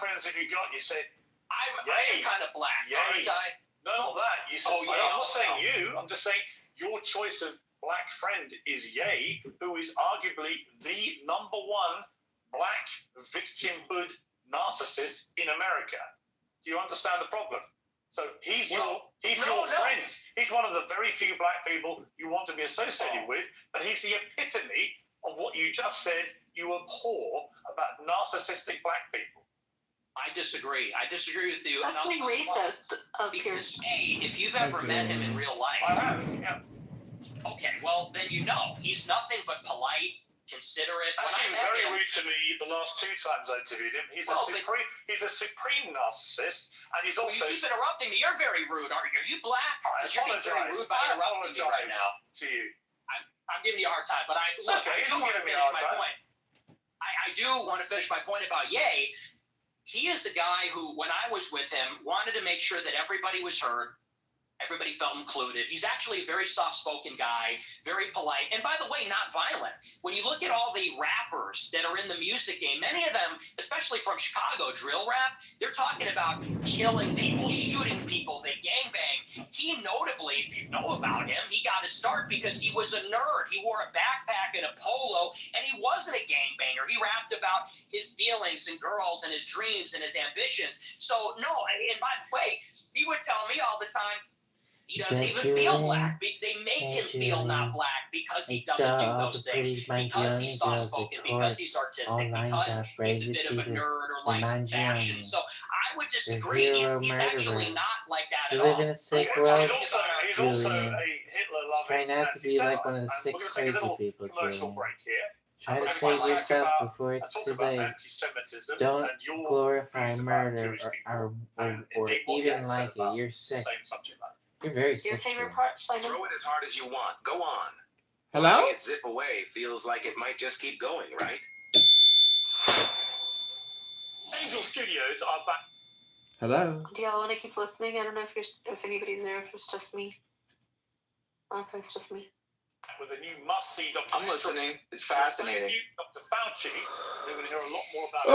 friends have you got? You said, I am kind of black, aren't I? No, not that. You said, I'm not saying you. I'm just saying your choice of black friend is Ye, who is arguably the number one black victimhood narcissist in America. Do you understand the problem? So he's your friend. He's one of the very few black people you want to be associated with, but he's the epitome of what you just said you abhor about narcissistic black people. I disagree. I disagree with you. That's being racist of because if you've ever met him in real life, I have. Yeah. Okay, well then you know he's nothing but polite, considerate. Actually, he was very rude to me the last 2 times I interviewed him. He's a supreme narcissist, and he's also. You keep interrupting me. You're very rude, aren't you? Are you black? You're being very rude by interrupting me right now. To you. I'm giving you a hard time, but I do want to finish my point. I do want to finish my point about Ye. He is a guy who, when I was with him, wanted to make sure that everybody was heard. Everybody felt included. He's actually a very soft-spoken guy, very polite, and by the way, not violent. When you look at all the rappers that are in the music game, many of them, especially from Chicago, drill rap, they're talking about killing people, shooting people, they gangbang. He notably, if you know about him, he got his start because he was a nerd. He wore a backpack and a polo, and he wasn't a gangbanger. He rapped about his feelings and girls and his dreams and his ambitions. So, no, and by the way, he would tell me all the time, he doesn't even feel black. They make him feel not black because he doesn't do those things. Because he's soft-spoken, because he's artistic, because he's a bit of a nerd or likes fashion. So I would disagree. He's actually not like that at all. In a sick world. He's also a Hitler-loving try not to be like one of the sick, crazy people, Julian. Try to save yourself before it's too late. Don't glorify murder or even like it. You're sick. You're very sick. Your favorite part, Simon? Throw it as hard as you want. Go on. Hello? Watching it zip away feels like it might just keep going, right? Angel Studios are back. Hello? Do y'all want to keep listening? I don't know if anybody's there, if it's just me. Okay, it's just me. With a new must-see documentary. I'm listening. It's fascinating. Dr. Fauci. We're going to hear a lot more about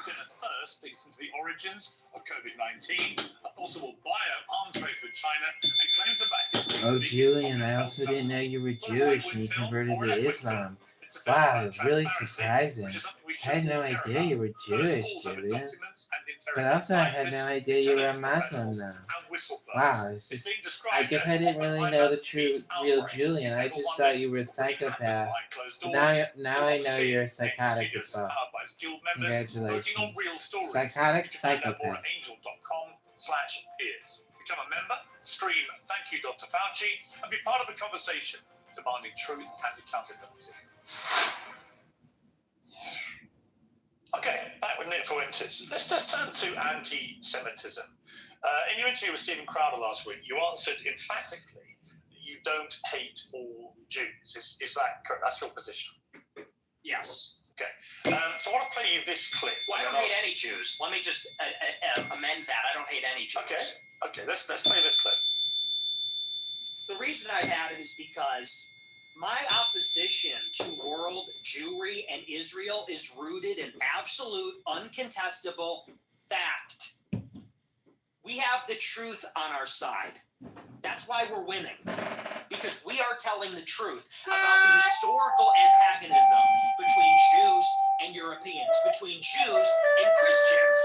dinner first digs into the origins of COVID-19, a possible bio-arms race with China, and claims about Oh, Julian, I also didn't know you were Jewish and you converted to Islam. Wow, it's really surprising. I had no idea you were Jewish, Julian. But also I had no idea you were a Muslim now. Wow, I guess I didn't really know the real Julian. I just thought you were a psychopath. But now I know you're a psychotic as well. Congratulations. Psychotic psychopath. Become a member, stream Thank You Dr. Fauci, and be part of the conversation demanding truth and accountability. Okay, back with Nick Fuentes. Let's just turn to anti-Semitism. In your interview with Stephen Crowder last week, you answered emphatically that you don't hate all Jews. Is that correct? That's your position? Yes. Okay. So I want to play you this clip. Well, I don't hate any Jews. Let me just amend that. I don't hate any Jews. Okay. Let's play this clip. The reason I had it is because my opposition to world Jewry and Israel is rooted in absolute, uncontestable fact. We have the truth on our side. That's why we're winning. Because we are telling the truth about the historical antagonism between Jews and Europeans, between Jews and Christians.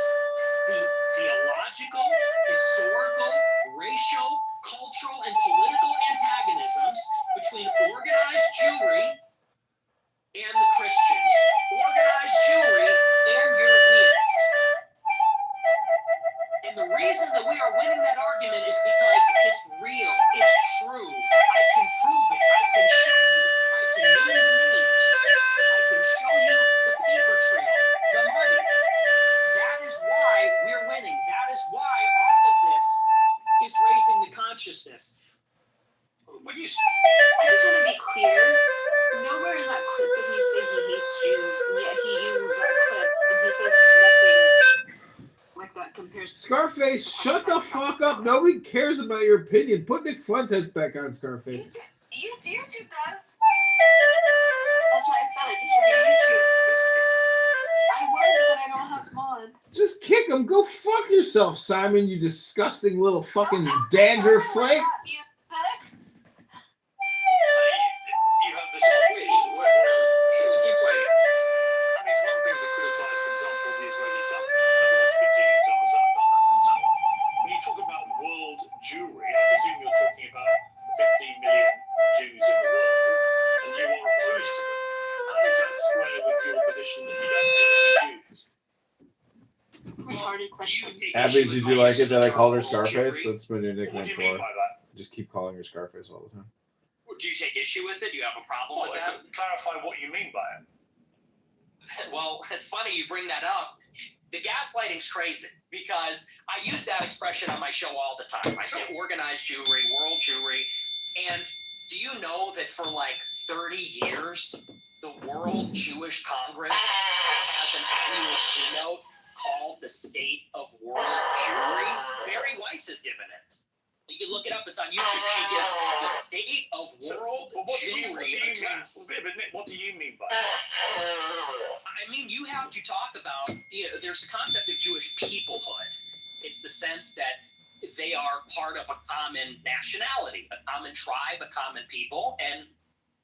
The theological, historical, racial, cultural, and political antagonisms between organized Jewry and the Christians, organized Jewry and Europeans. And the reason that we are winning that argument is because it's real, it's true. I can prove it, I can show you, I can name the names, I can show you the paper trail, the money. That is why we're winning. That is why all of this is raising the consciousness. When you I just want to be clear. Nowhere in that clip does he say he hates Jews, and yet he uses that clip, and he says nothing like that compares to Scarface, shut the fuck up. Nobody cares about your opinion. Put Nick Fuentes back on, Scarface. YouTube does. That's why I said it, just for your YouTube. I would, God. Just kick him. Go fuck yourself, Simon, you disgusting little fucking dandruff flake. You sick? You have this obligation. Keep playing. I mean, it's one thing to criticise, for example, the Israeli government over what's been doing in Gaza. I've done that myself. When you talk about world Jewry, I presume you're talking about the 15 million Jews in the world, and you are opposed to them. How does that square with your position that you don't hate any Jews? Retarded question. Abby, did you like it that I called her Scarface? That's been your What nickname do you mean for by her. that? Just keep calling her Scarface all the time. Do you take issue with it? Do you have a problem with that? Clarify what you mean by it. Well, it's funny you bring that up. The gaslighting's crazy because I use that expression on my show all the time. I say organized Jewry, world Jewry. And do you know that for like 30 years, the World Jewish Congress has an annual keynote called the State of World Jewry? Mary Weiss has given it. You can look it up. It's on YouTube. She gives the State of World Jewry address. What do you mean by that? I mean, you have to talk about, there's a concept of Jewish peoplehood. It's the sense that they are part of a common nationality, a common tribe, a common people. And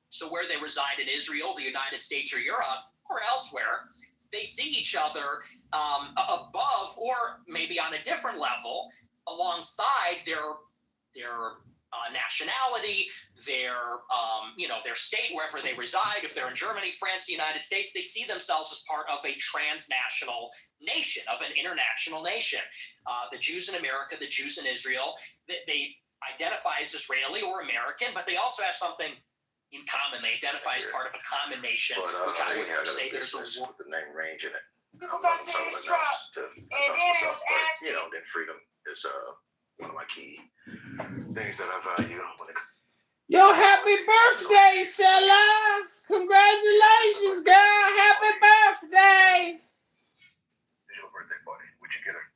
so where they reside in Israel, the United States, or Europe, or elsewhere, they see each other above or maybe on a different level alongside their nationality, their state, wherever they reside. If they're in Germany, France, the United States, they see themselves as part of a transnational nation, of an international nation. The Jews in America, the Jews in Israel, they identify as Israeli or American, but they also have something in common. They identify as part of a common nation, which I would say there's a with the name range in it. People got things dropped. Then freedom is one of my key things that I value when it comes. Yo, happy birthday, Sella! Congratulations, girl! Happy birthday! Your birthday party. Would you get her?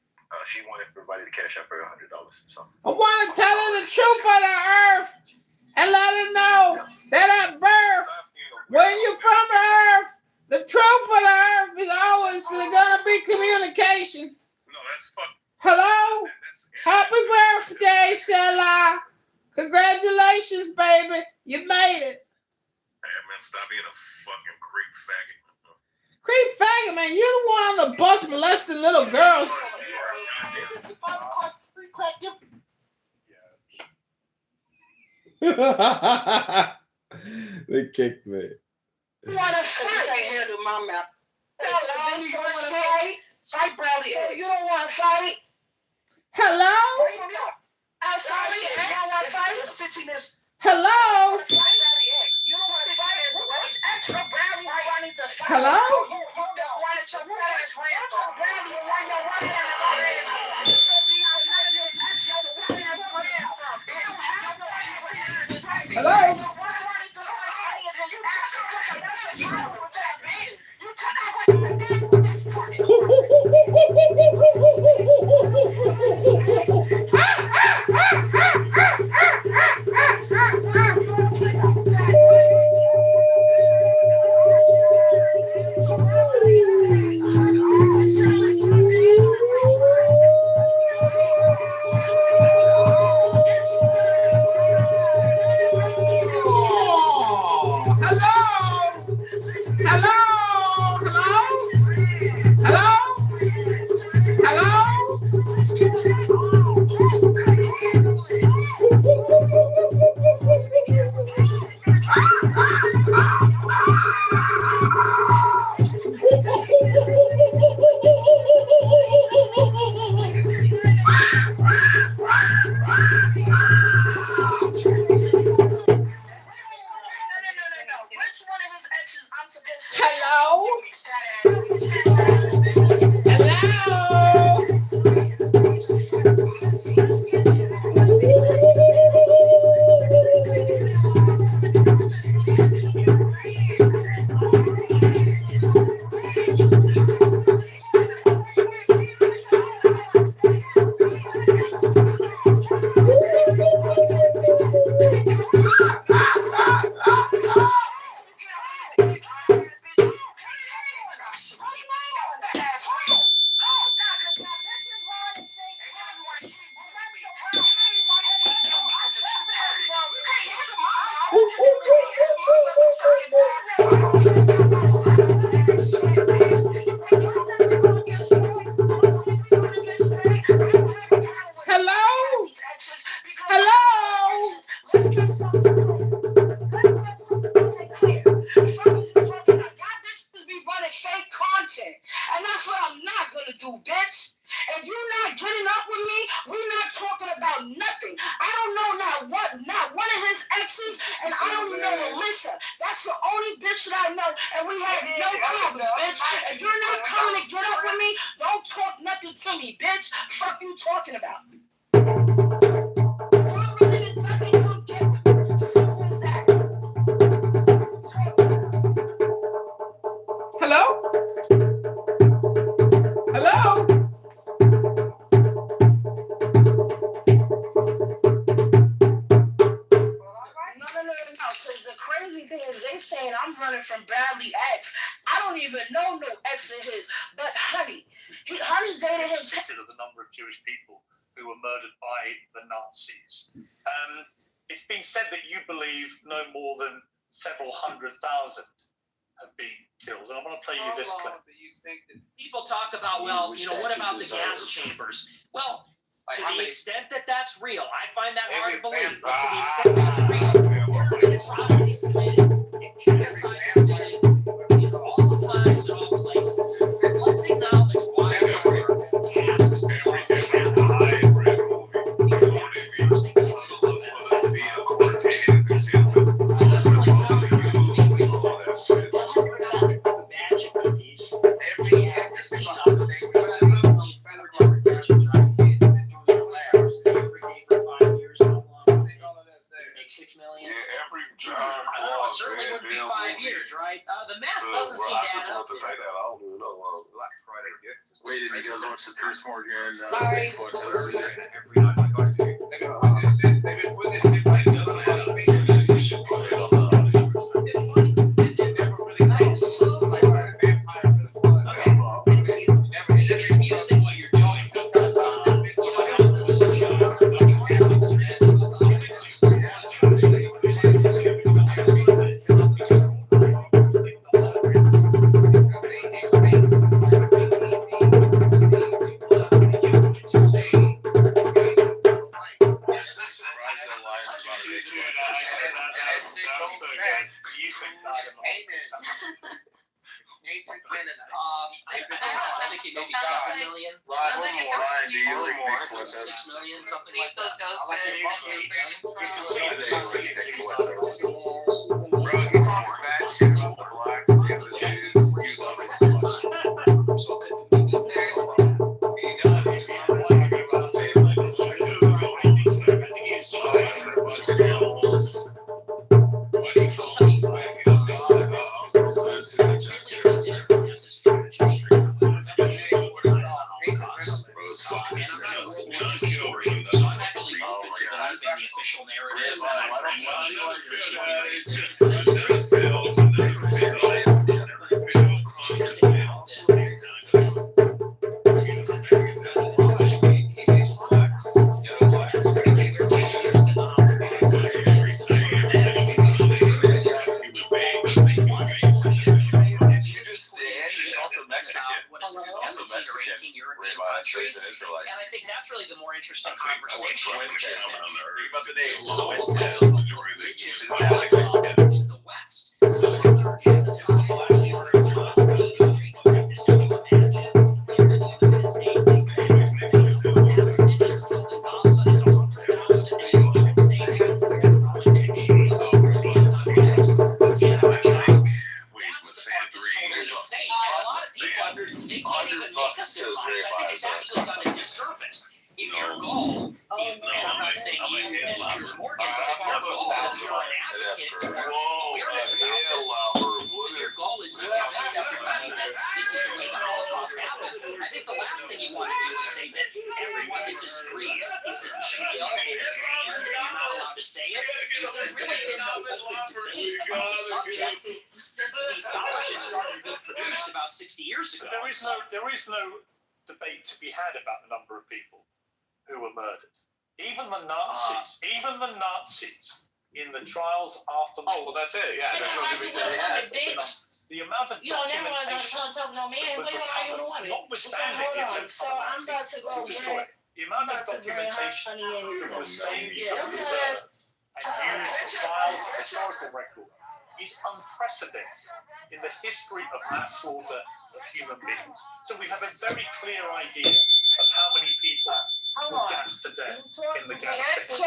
She wanted everybody to cash up her $100. So I want to tell her the truth of the earth and let her know that at birth, when you're from the earth, the truth of the earth is always going to be communication. no, that's fuck. Hello? Happy birthday, Sella! Congratulations, baby. You made it. Hey, man, stop being a fucking creep faggot. Creep faggot, man. You're the one on the bus molesting little girls. They kicked me. You want to fight? I can't handle my mouth. You want to fight? Fight Bradley Eggs. You don't want to fight? Hello? Outside of you don't want to fight? Sittiness. Hello? You don't want to fight as well. Extra Bradley wanting to fight. Hello? You don't want to chop Bradley's ran. Bradley want your woman as a red. Hello? And that's what I'm not gonna do, bitch. If you're not getting up with me, we're not talking about nothing. I don't know not one of his exes, and I don't even know Melissa. That's the only bitch that I know, and we have no problems, bitch. If you're not coming to get up with me, don't talk nothing to me, bitch. Fuck you talking about? Come ready to duck and come get with me. Simple as that. Hello? Hello? No, because the crazy thing is they saying I'm running from Bradley X. I don't even know no ex of his, but Honey dated him. Because of the number of Jewish people who were murdered by the Nazis. It's been said that you believe no more than several 100,000 have been killed. And I want to play you this clip. People talk about, well, what about the gas chambers? Well, to the extent that that's real, I find that hard to believe, but to the extent that's real, there have been atrocities committed, genocides committed, in all times and all places. Let's acknowledge why there were casts on Shanghai, because that's the first thing it doesn't really sound good to me when you say 100% batch of cookies, every 15 of them, certainly wouldn't be 5 years, right? The math doesn't seem to add up. Black Friday gift. Wait, did you guys watch the Chris Morgan Sorry. every night like I do? It doesn't add up. You should put it on the audio. It's funny. It never really knows. It's music what you're doing because, it was a joke, but you have to understand I think it maybe 7 million. Ryan, 6 million, something like that. You can see it. bro, he talks bad shit about the blacks and the Jews. You love him so much. So it could be He does. Why do you feel so bad? I'm so sad to the junkyard. Bro, it's fucking insane. So I'm actually open to believing the official narrative that my friends and I think that's really the more interesting conversation. In the West. So if there are chances of Palestinians killed in Gaza is 100,000 and you don't say that you're going to jail insane. And a lot of people, they can't even make up their minds. I think it's actually done a disservice. If your goal is, and I'm not saying you, Ms. Piers Morgan, but if your goal, if you're an advocate for awareness about this, if your goal is to convince everybody that this is the way the Holocaust happened, I think the last thing you want to do is say that everyone that disagrees is in jail and is banned and you're not allowed to say it. So there's really been no open debate about the subject since these scholarships started to be produced about 60 years ago. But there is no debate to be had about the number of people who were murdered. Even the Nazis in the trials after. Oh, well, that's it. Yeah, there's no debate to be had. The amount of You don't never want to documentation talk no man. was What you want to woman? notwithstanding Hold the on. attempt So I'm about to go destroy it. The amount of documentation that was saved and preserved and used for trials and historical record is unprecedented in the history of mass slaughter of human beings. So we have a very clear idea of how many people were gassed to death in the gas station.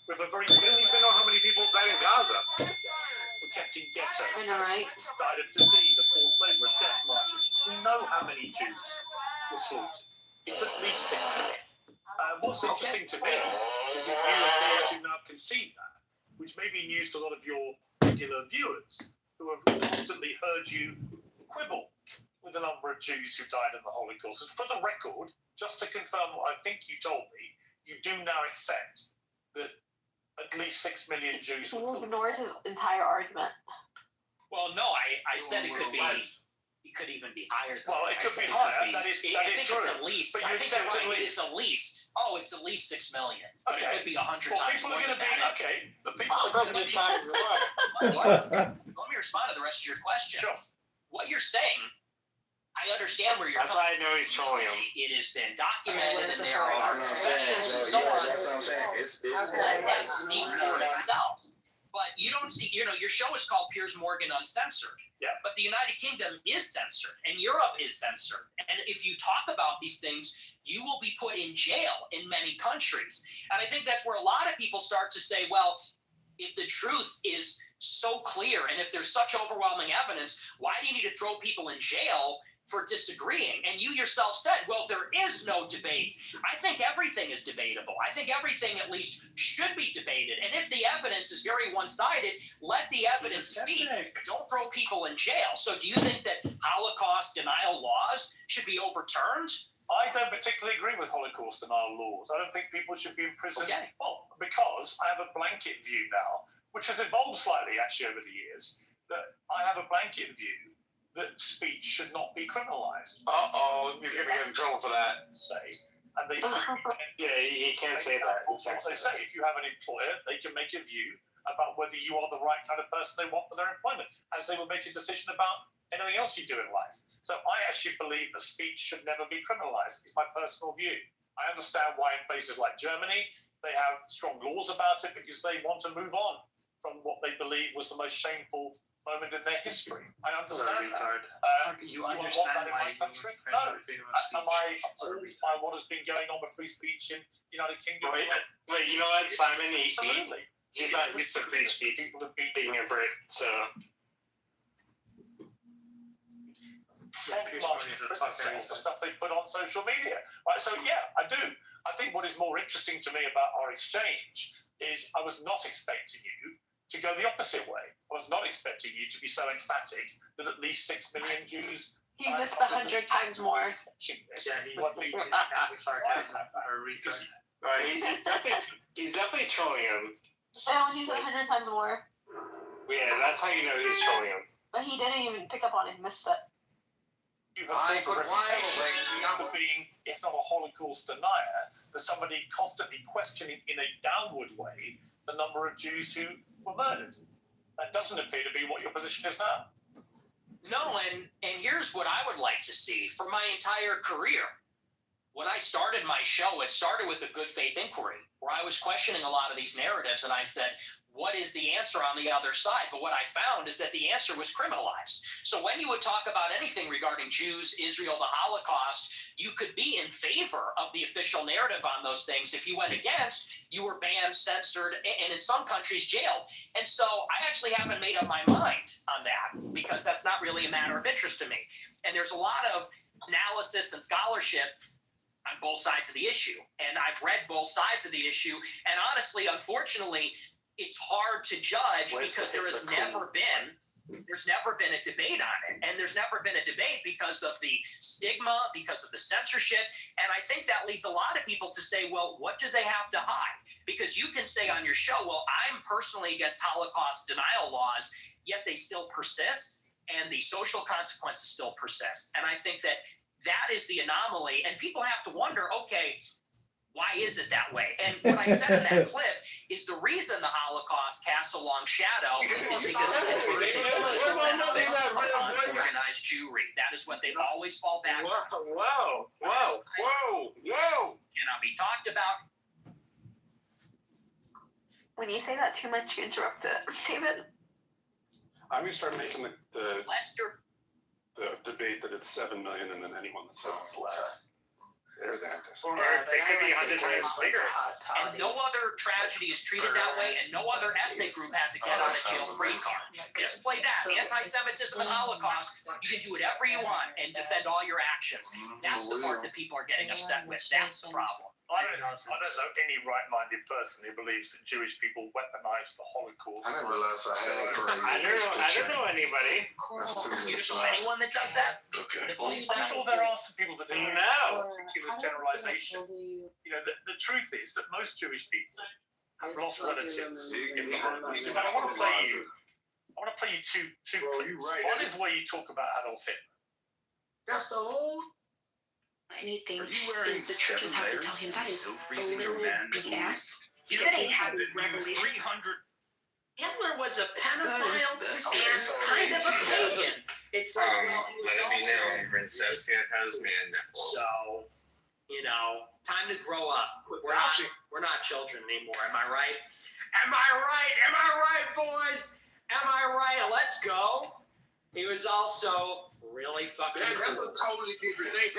We have a very We don't even know how many people died in Gaza. were kept in ghettos, I know, right? died of disease, of forced labour, of death marches. We know how many Jews were slaughtered. It's at least 6 million. What's interesting to me is that you appear to now concede that, which may be news to a lot of your regular viewers who have constantly heard you quibble with the number of Jews who died in the Holocaust. And for the record, just to confirm what I think you told me, you do now accept that at least 6 million Jews were He killed. ignored his entire argument. Well, no, I said it could be. It could even be higher. Than Well, that. it could I said be higher. could That is I think true. it's at least. But you I think accept you're at right, least. It's at least. Oh, it's at least 6 million. But Okay. it could be 100 Well, times people more are going than to be that. okay. The people Oh, are going to be times what? Let me respond to the rest of your question. Sure. What you're saying, I understand where you're That's coming. how I know he's trolling him. It has been documented, and there That's are what I'm confessions and so on. Let that speak for itself. But you don't see, your show is called Piers Morgan Uncensored. Yeah. But the United Kingdom is censored, and Europe is censored. And if you talk about these things, you will be put in jail in many countries. And I think that's where a lot of people start to say, well, if the truth is so clear, and if there's such overwhelming evidence, why do you need to throw people in jail for disagreeing? And you yourself said, well, there is no debate. I think everything is debatable. I think everything at least should be debated. And if the evidence is very one-sided, let the evidence speak. Don't throw people in jail. So do you think that Holocaust denial laws should be overturned? I don't particularly agree with Holocaust denial laws. I don't think people should be imprisoned. Okay. Well, because I have a blanket view now, which has evolved slightly actually over the years, that I have a blanket view that speech should not be criminalized. He's gonna get in trouble for that. Say, and they should be, Yeah, he can't say that. He can't they say say if you have an employer, they can make a view about whether you are the right kind of person they want for their employment, as they will make a decision about anything else you do in life. So I actually believe that speech should never be criminalized. It's my personal view. I understand why in places like Germany, they have strong laws about it because they want to move on from what they believe was the most shameful moment in their history. I understand that. You do I want understand that in why my you country? infringe No. on freedom of speech? Am I appalled by what has been going on with free speech in the United Kingdom? Wait, you know what, Simon? Absolutely. He's not used to free speech. People have been Being a Brit, so. front-marched prison cells for stuff they put on social media. Right, so yeah, I do. I think what is more interesting to me about our exchange is I was not expecting you to go the opposite way. I was not expecting you to be so emphatic that at least 6 million Jews. He missed 100 times more. sarcasm or retard. Right, he's definitely trolling him. Oh, he did 100 times more. Yeah, that's how you know he's trolling him. But he didn't even pick up on it, missed it. You have built a reputation for being, if not a Holocaust denier, that somebody constantly questioning in a downward way the number of Jews who were murdered. That doesn't appear to be what your position is now. No, and here's what I would like to see for my entire career. When I started my show, it started with a good faith inquiry where I was questioning a lot of these narratives, and I said, what is the answer on the other side? But what I found is that the answer was criminalized. So when you would talk about anything regarding Jews, Israel, the Holocaust, you could be in favor of the official narrative on those things. If you went against, you were banned, censored, and in some countries jailed. And so I actually haven't made up my mind on that because that's not really a matter of interest to me. And there's a lot of analysis and scholarship on both sides of the issue. And I've read both sides of the issue. And honestly, unfortunately, it's hard to judge because there's never been a debate on it. And there's never been a debate because of the stigma, because of the censorship. And I think that leads a lot of people to say, well, what do they have to hide? Because you can say on your show, well, I'm personally against Holocaust denial laws, yet they still persist and the social consequences still persist. And I think that is the anomaly. And people have to wonder, okay, why is it that way? And what I said in that clip is the reason the Holocaust casts a long shadow is because it refers to organized Jewry. That is what they always fall back on. Whoa. Cannot be talked about. When you say that too much, you interrupt it. David? I'm gonna start making the Lester. the debate that it's 7 million, and then anyone that says it's less, they're the anti-Semitic. Or it could be 100 times bigger. And no other tragedy is treated that way, and no other ethnic group has a get out of jail free card. Just play that. Anti-Semitism and Holocaust, you can do whatever you want and defend all your actions. That's the part that people are getting upset with. That's the problem. I don't know any right-minded person who believes that Jewish people weaponized the Holocaust. I didn't realize I had I don't know anybody. You don't know anyone that does that? Okay. That believes I'm that? sure there are some people that do. No. Ridiculous generalization. You know, the truth is that most Jewish people have lost relatives. In fact, I want to play you two clips. One is where you talk about Adolf Hitler. That's the whole. Anything wearing is the trick is how to 7 tell him that is still freezing a your little man BS. You He said he told had me a that you revelation. 300. Hitler was a pedophile That's and kind of a pagan. It's like, well, he was Let it be also... known, Princess has man nipples. So, you know, time to grow up. We're not children anymore. Am I right? Am I right? Am I right, boys? Am I right? Let's go. He was also really fucking That's a totally different thing.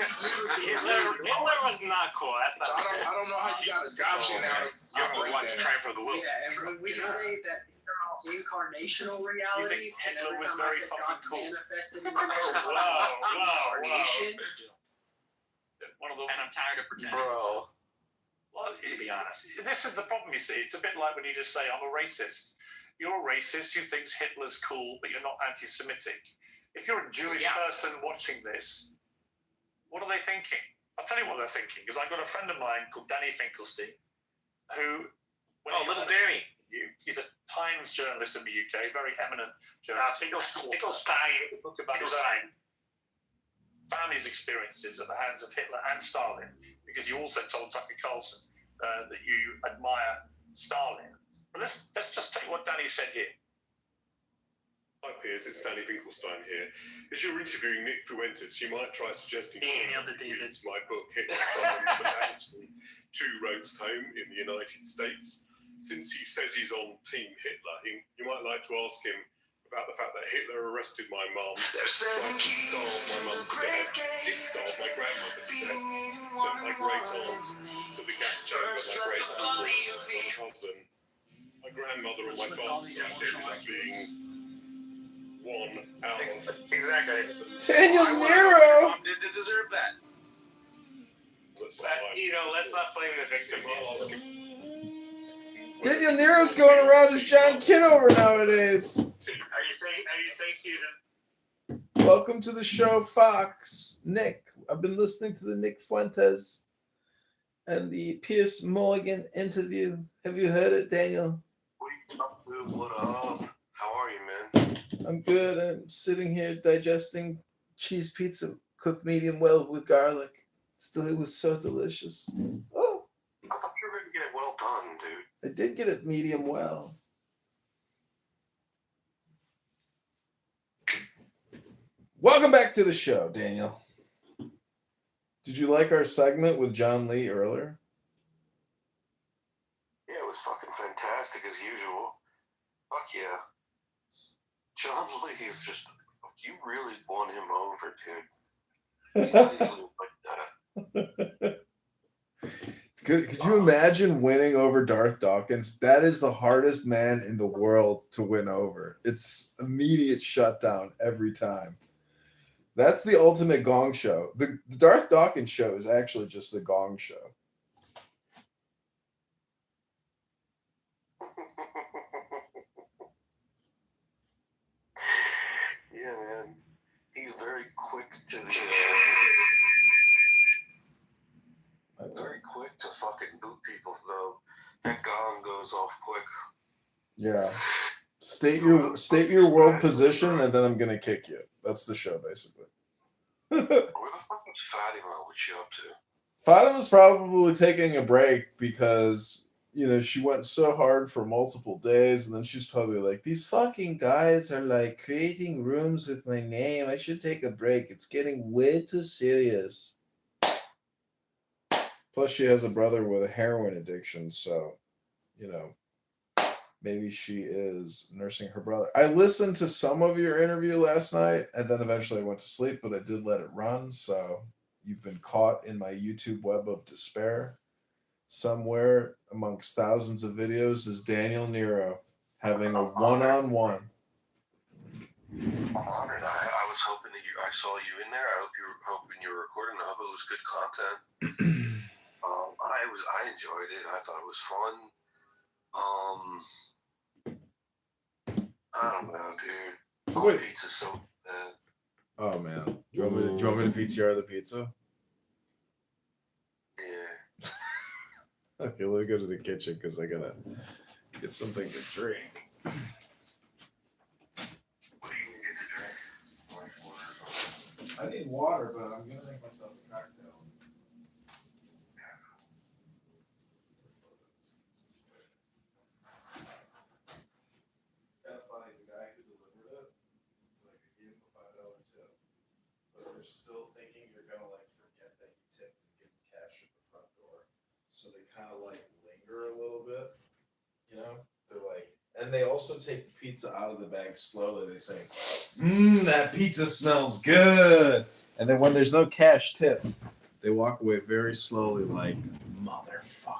Hitler was not cool. That's not. I don't know how you got a gotcha now. You ever watch Triumph of the Will? Yeah, and when we say that there are incarnational realities, and Hitler every was time I very said fucking God cool? manifested in Whoa. incarnation, One of the and I'm tired of pretending. Bro. Well, To be honest. this is the problem, you see. It's a bit like when you just say, I'm a racist. You're a racist who thinks Hitler's cool, but you're not anti-Semitic. If you're a Jewish person watching this, what are they thinking? I'll tell you what they're thinking, because I've got a friend of mine called Danny Finkelstein, who... Little Danny. He's a Times journalist in the UK, very eminent journalist. Finkelstein. Book about his own family's experiences at the hands of Hitler and Stalin, because you also told Tucker Carlson that you admire Stalin. But let's just take what Danny said here. Hi Piers, it's Danny Finkelstein here. As you're interviewing Nick Fuentes, you might try suggesting reads my book, Hitler, Stalin, the Balance from Two Roads Home in the United States. Since he says he's on Team Hitler, you might like to ask him about the fact that Hitler arrested my mum, tried to starve my mum to death, did starve my grandmother to death, sent my great aunt to the gas chamber, my great uncle, my cousin, my grandmother and my father ended up being one out of... Exactly. Daniel Nero. Did deserve that. Let's not blame the victim. I'll ask him. Daniel Nero's going around as John Kitover nowadays. Are you saying Susan? Welcome to the show, Fox. Nick. I've been listening to the Nick Fuentes and the Pierce Morgan interview. Have you heard it, Daniel? What up? How are you, man? I'm good. I'm sitting here digesting cheese pizza cooked medium well with garlic. It was so delicious. Oh, I thought you were going to get it well done, dude. I did get it medium well. Welcome back to the show, Daniel. Did you like our segment with John Lee earlier? Yeah, it was fucking fantastic as usual. Fuck yeah. John Lee is just, you really won him over, dude. He's not easily like that. Could you imagine winning over Darth Dawkins? That is the hardest man in the world to win over. It's immediate shutdown every time. That's the ultimate gong show. The Darth Dawkins show is actually just the gong show. Yeah, man. He's very quick to the... very quick to fucking boot people, though. That gong goes off quick. Yeah. State your world position, and then I'm gonna kick you. That's the show, basically. Where the fuck is Fatima? What's she up to? Fatima's probably taking a break because, she went so hard for multiple days, and then she's probably like, these fucking guys are like creating rooms with my name. I should take a break. It's getting way too serious. Plus, she has a brother with a heroin addiction, so, maybe she is nursing her brother. I listened to some of your interview last night, and then eventually I went to sleep, but I did let it run. So you've been caught in my YouTube web of despair. Somewhere amongst thousands of videos is Daniel Nero having a one-on-one. I'm honored. I was hoping that I saw you in there. I hope you were hoping you were recording. I hope it was good content. I enjoyed it. I thought it was fun. I don't know, dude. Oh, pizza's so bad. Oh man, do you want me to PTR the pizza? Yeah. Okay, let me go to the kitchen because I gotta get something to drink. What do you need to drink? Like water or something? I need water, but I'm gonna make myself a cocktail. It's kind of funny, the guy who delivered it, it's like I gave him a $5 tip, but they're still thinking you're gonna like forget that you tipped and give them cash at the front door. So they kind of like linger a little bit, you know? They're like, and they also take the pizza out of the bag slowly. They say, that pizza smells good. And then when there's no cash tip, they walk away very slowly like, motherfucker.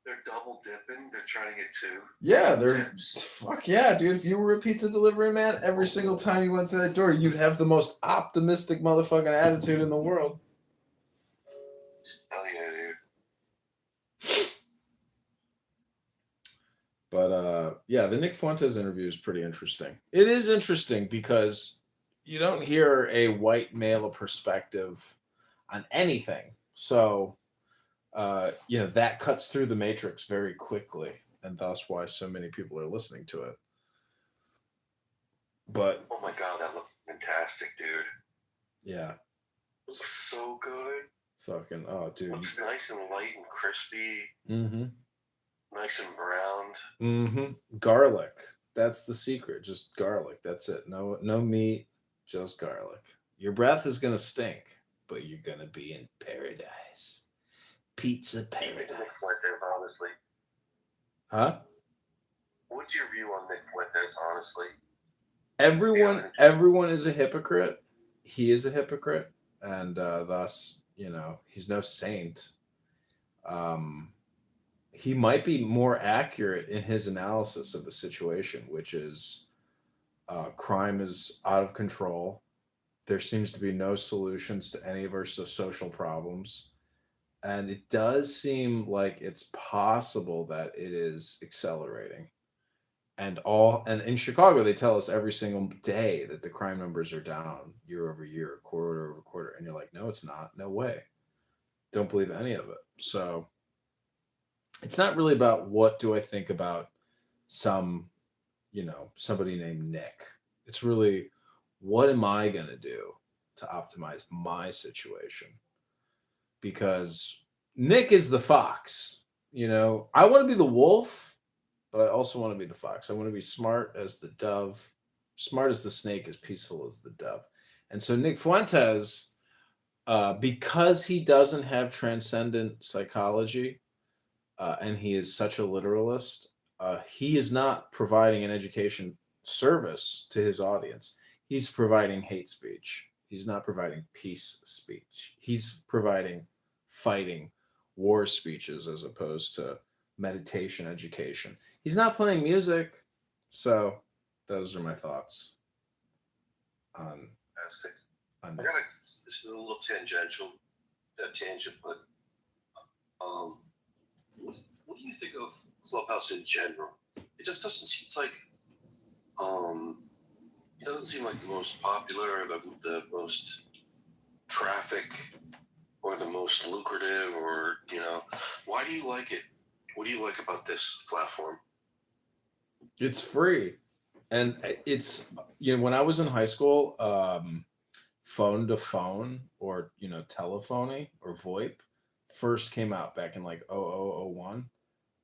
They're double dipping. They're trying to get two. Yeah, fuck yeah, dude. If you were a pizza delivery man, every single time you went to that door, you'd have the most optimistic motherfucking attitude in the world. Hell yeah, dude. But yeah, the Nick Fuentes interview is pretty interesting. It is interesting because you don't hear a white male perspective on anything. So, that cuts through the matrix very quickly, and thus why so many people are listening to it. But oh my god, that looked fantastic, dude. Yeah. It looks so good. Fucking dude. Looks nice and light and crispy. Mm-hmm. Nice and browned. Mm-hmm. Garlic. That's the secret. Just garlic. That's it. No meat, just garlic. Your breath is gonna stink, but you're gonna be in paradise. Pizza paradise. Honestly. Huh? What's your view on Nick Fuentes, honestly? Everyone is a hypocrite. He is a hypocrite, and thus, he's no saint. He might be more accurate in his analysis of the situation, which is crime is out of control. There seems to be no solutions to any of our social problems. And it does seem like it's possible that it is accelerating. And in Chicago, they tell us every single day that the crime numbers are down year over year, quarter over quarter. And you're like, no, it's not. No way. Don't believe any of it. So it's not really about what do I think about somebody named Nick. It's really, what am I going to do to optimize my situation? Because Nick is the fox, I want to be the wolf, but I also want to be the fox. I want to be smart as the dove, smart as the snake, as peaceful as the dove. And so Nick Fuentes, because he doesn't have transcendent psychology, and he is such a literalist, he is not providing an education service to his audience. He's providing hate speech. He's not providing peace speech. He's providing fighting war speeches as opposed to meditation education. He's not playing music. So those are my thoughts on Fantastic. This is a little tangent, but what do you think of Clubhouse in general? It just doesn't seem, it's like, it doesn't seem like the most popular or the most traffic or the most lucrative or, why do you like it? What do you like about this platform? It's free. And it's, when I was in high school, phone to phone or, telephony or VoIP first came out back in like 0001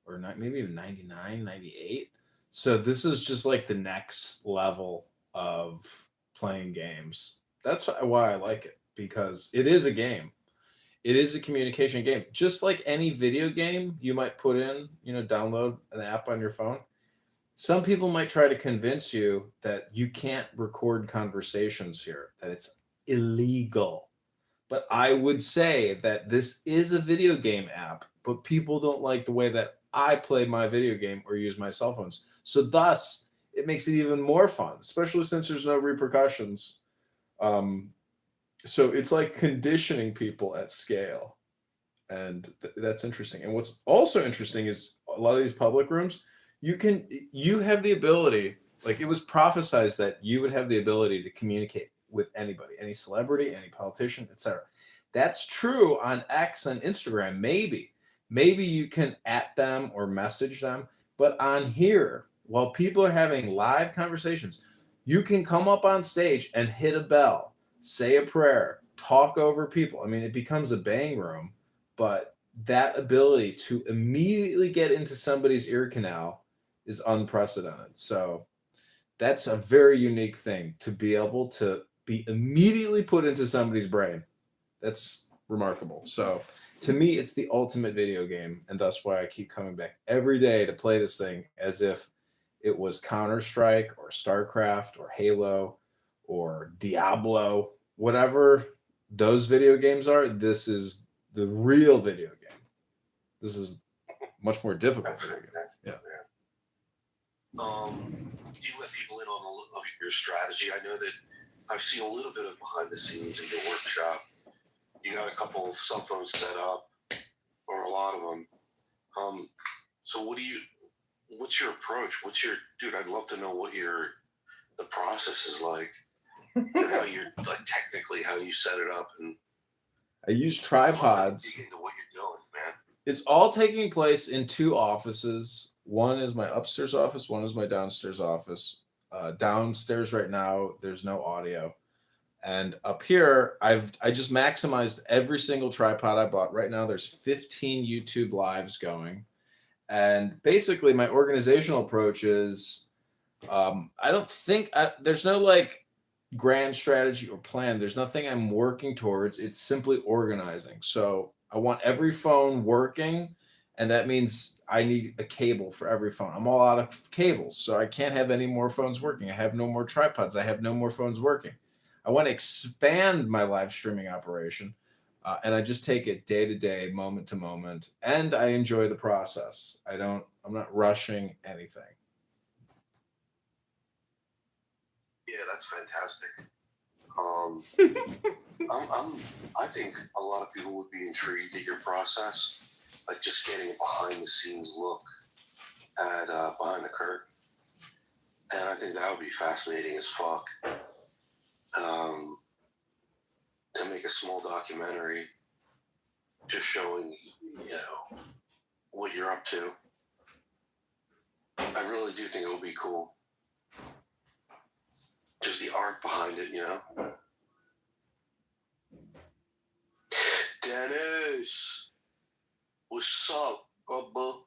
or maybe even 99, 98. So this is just like the next level of playing games. That's why I like it, because it is a game. it is a communication game. Just like any video game you might put in, download an app on your phone. Some people might try to convince you that you can't record conversations here, that it's illegal. But I would say that this is a video game app, but people don't like the way that I play my video game or use my cell phones. So thus, it makes it even more fun, especially since there's no repercussions. So it's like conditioning people at scale. And that's interesting. And what's also interesting is a lot of these public rooms, you have the ability, like it was prophesized that you would have the ability to communicate with anybody, any celebrity, any politician, etc. That's true on X and Instagram. Maybe you can @ them or message them, but on here, while people are having live conversations, you can come up on stage and hit a bell, say a prayer, talk over people. I mean, it becomes a bang room, but that ability to immediately get into somebody's ear canal is unprecedented. So that's a very unique thing, to be able to be immediately put into somebody's brain. That's remarkable. So to me, it's the ultimate video game, and that's why I keep coming back every day to play this thing as if it was Counter-Strike or StarCraft or Halo or Diablo, whatever those video games are. This is the real video game. This is much more difficult video game. Yeah. Do you let people in on your strategy? I know that I've seen a little bit of behind the scenes in your workshop. You got a couple of cell phones set up, or a lot of them. So what's your approach? Dude, I'd love to know what the process is like, and how you're like technically how you set it up. And I use tripods. Dig into what you're doing, man. It's all taking place in 2 offices. One is my upstairs office. One is my downstairs office. Downstairs right now, there's no audio. And up here, I just maximized every single tripod I bought. Right now, there's 15 YouTube lives going. And basically, my organizational approach is, I don't think there's no like grand strategy or plan. There's nothing I'm working towards. It's simply organizing. So I want every phone working, and that means I need a cable for every phone. I'm all out of cables, so I can't have any more phones working. I have no more tripods. I have no more phones working. I want to expand my live streaming operation, and I just take it day to day, moment to moment, and I enjoy the process. I'm not rushing anything. Yeah, that's fantastic. I think a lot of people would be intrigued at your process, like just getting a behind the scenes look at behind the curtain, and I think that would be fascinating as fuck. To make a small documentary, just showing what you're up to. I really do think it would be cool. Just the art behind it, Dennis, what's up, Bubba?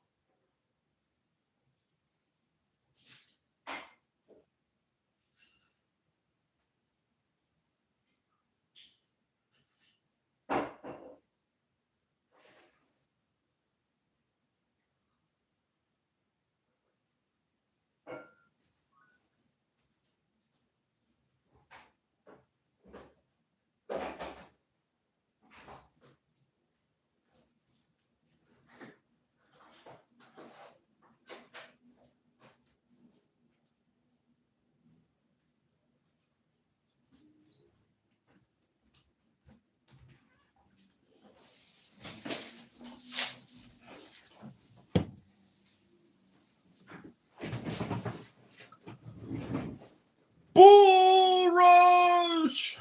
Bull Rush!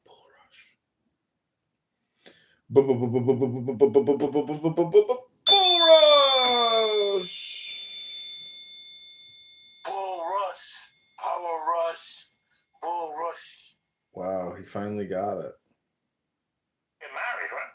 Bull Rush. Bull Rush! Bull Rush! Power Rush! Bull Rush! Wow, he finally got it. Get married, right?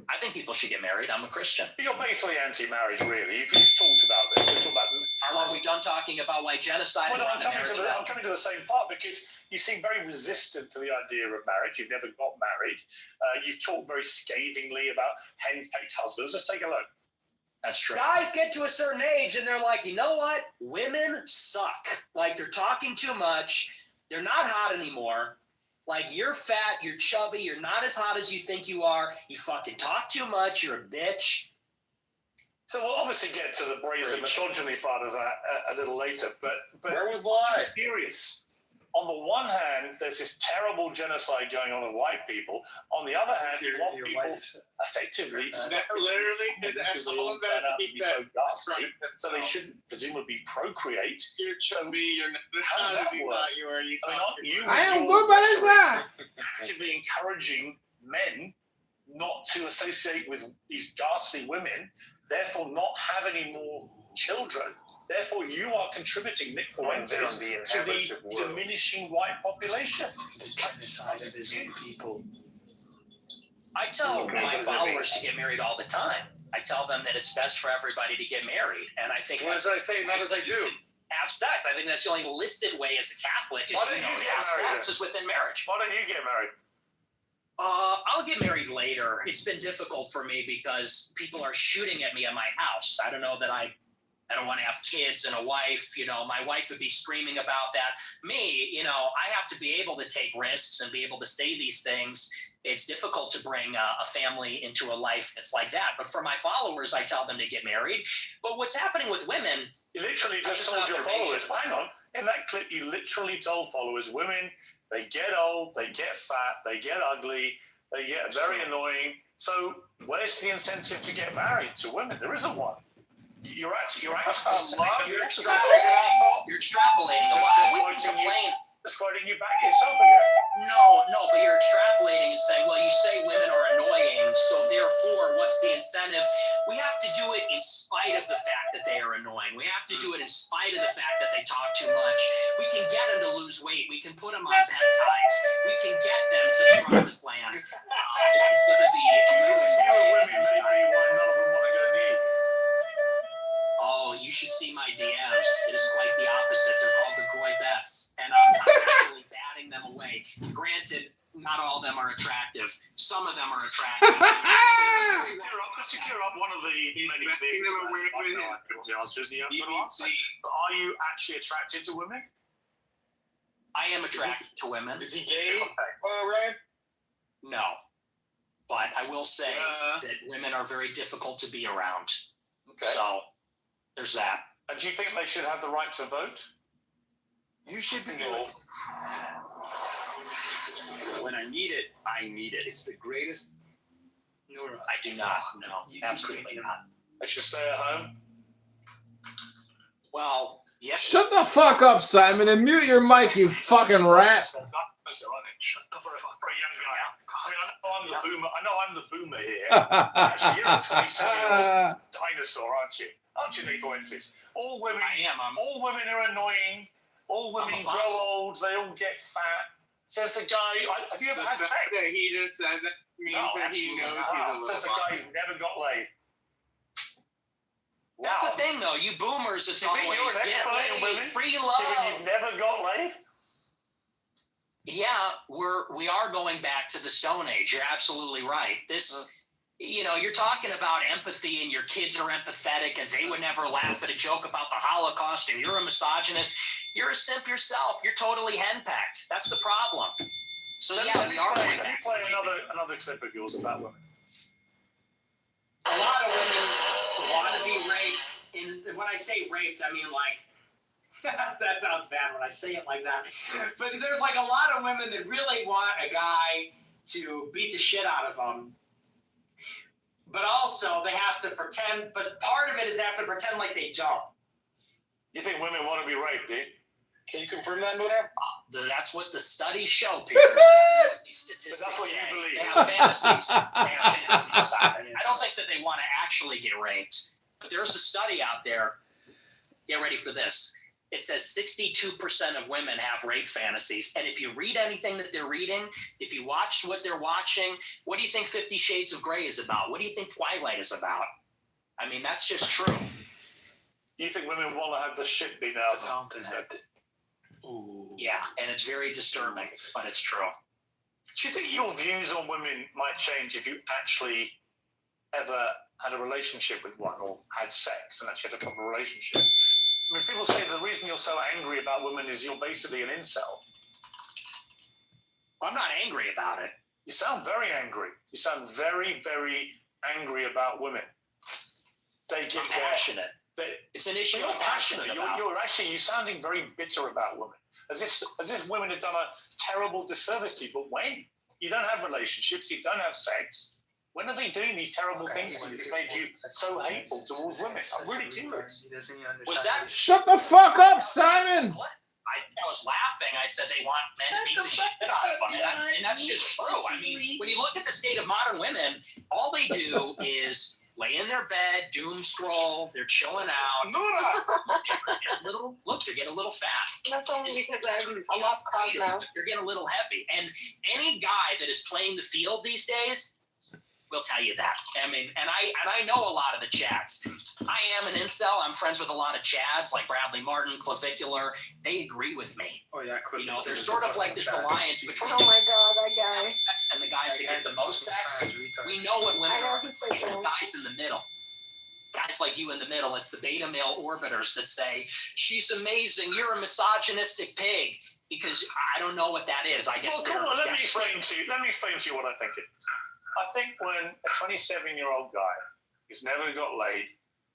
I think people should get married. I'm a Christian. You're basically anti-marriage, really. You've talked about this. You've talked about Are Are we done talking about why genocide? Well, no, I'm coming to the same part because you seem very resistant to the idea of marriage. You've never got married. You've talked very scathingly about henpecked husbands. Let's take a look. That's true. Guys get to a certain age and they're like, you know what? Women suck. Like, they're talking too much. They're not hot anymore. Like, you're fat, you're chubby, you're not as hot as you think you are. You fucking talk too much. You're a bitch. So we'll obviously get to the brazen misogyny part of that a little later. But Where was the I'm lie? just curious. On the one hand, there's this terrible genocide going on of white people. On the other hand, you want people effectively to Literally, because they all turn out to be so ghastly, so they shouldn't presumably procreate. You're chubby. You're not. How does that work? I am good by this side. Actively encouraging men not to associate with these ghastly women, therefore not have any more children. Therefore, you are contributing, Nick Fuentes, to the diminishing white population. The genocide of his own people. I tell my followers to get married all the time. I tell them that it's best for everybody to get married, and I think. As I say, not as I do. Have sex. I think that's the only listed way as a Catholic is to have sex is within marriage. Why don't you get married? I'll get married later. It's been difficult for me because people are shooting at me at my house. I don't know that I don't want to have kids and a wife. You know, my wife would be screaming about that. Me, you know, I have to be able to take risks and be able to say these things. It's difficult to bring a family into a life that's like that. But for my followers, I tell them to get married. But what's happening with women? You literally just told your followers, hang on, in that clip, you literally told followers, women, they get old, they get fat, they get ugly, they get very annoying. So where's the incentive to get married to women? There isn't one. You're extrapolating a lot. We can complain. Just quoting you back yourself again. No, but you're extrapolating and saying, well, you say women are annoying, so therefore, what's the incentive? We have to do it in spite of the fact that they are annoying. We have to do it in spite of the fact that they talk too much. We can get them to lose weight. We can put them on peptides. We can get them to the promised land. It's going to be... women, maybe why none of them want to go near. Oh, you should see my DMs. It is quite the opposite. They're called the Groy Bets, and I'm actually batting them away. Granted, not all of them are attractive. Some of them are attractive. Just to clear up one of the many things the answer is the answer. Are you actually attracted to women? I am attracted to women. Is he gay, Ryan? No. But I will say that women are very difficult to be around. Okay. So, there's that. And do you think they should have the right to vote? You should be doing. When I need it, I need it. It's the greatest. No, I do not. No, absolutely not. They should stay at home? Well, yes. Shut the fuck up, Simon, and mute your mic, you fucking rat. Shut the fuck up for a young guy. I know I'm the boomer here. Actually, you're a 27-year-old dinosaur, aren't you? Aren't you, Nick Fuentes? All women are annoying. All women grow old. They all get fat. Says the guy. Have you ever had sex? That he just said that means that he knows he's a little. Says the guy who's never got laid. That's the thing, though. You boomers, it's always you're an expert in women, free love. Given you've never got laid. Yeah, we are going back to the Stone Age. You're absolutely right. This, you know, you're talking about empathy, and your kids are empathetic, and they would never laugh at a joke about the Holocaust, and you're a misogynist. You're a simp yourself. You're totally henpecked. That's the problem. So we are going back. Let me play another clip of yours about women. A lot of women want to be raped. And when I say raped, I mean like. That sounds bad when I say it like that. But there's like a lot of women that really want a guy to beat the shit out of them. But also they have to pretend, but part of it is they have to pretend like they don't. You think women want to be raped, do you? Can you confirm that, Nora? That's what the studies show, Peter. Statistics That's what you say. believe. They have fantasies. I don't think that they want to actually get raped. But there's a study out there. Get ready for this. It says 62% of women have rape fantasies. And if you read anything that they're reading, if you watch what they're watching, what do you think 50 Shades of Grey is about? What do you think Twilight is about? I mean, that's just true. You think women want to have the shit beat out of them? Fountainhead. Ooh. Yeah, and it's very disturbing, but it's true. Do you think your views on women might change if you actually ever had a relationship with one or had sex and actually had a proper relationship? I mean, people say the reason you're so angry about women is you're basically an incel. I'm not angry about it. You sound very angry. You sound very, very angry about women. They get I'm passionate. It's an issue. You're I'm passionate about. You're sounding very bitter about women, as if women have done a terrible disservice to you. But when you don't have relationships, you don't have sex, when are they doing these terrible things to you that's made you so hateful towards women? I'm really curious. Was that? Shut the fuck up, Simon. I was laughing. I said they want men to beat the shit out of them, and that's just true. I mean, when you look at the state of modern women, all they do is lay in their bed, doom scroll. They're chilling out. They're getting a little fat. That's only because I lost cause now. They're getting a little heavy, and any guy that is playing the field these days will tell you that. I mean, and I know a lot of the Chads. I am an incel. I'm friends with a lot of Chads like Bradley Martin, Clavicular. They agree with me. Oh yeah, you know, there's sort of like this alliance between Oh my god, that guy. sex and the guys that get the most sex. We know what women I know are. he's so It's the true. guys in the middle. Guys like you in the middle. It's the beta male orbiters that say, she's amazing, you're a misogynistic pig. Because I don't know what that is. I guess. Well, come on, let me explain to you what I think it is. I think when a 27-year-old guy who's never got laid,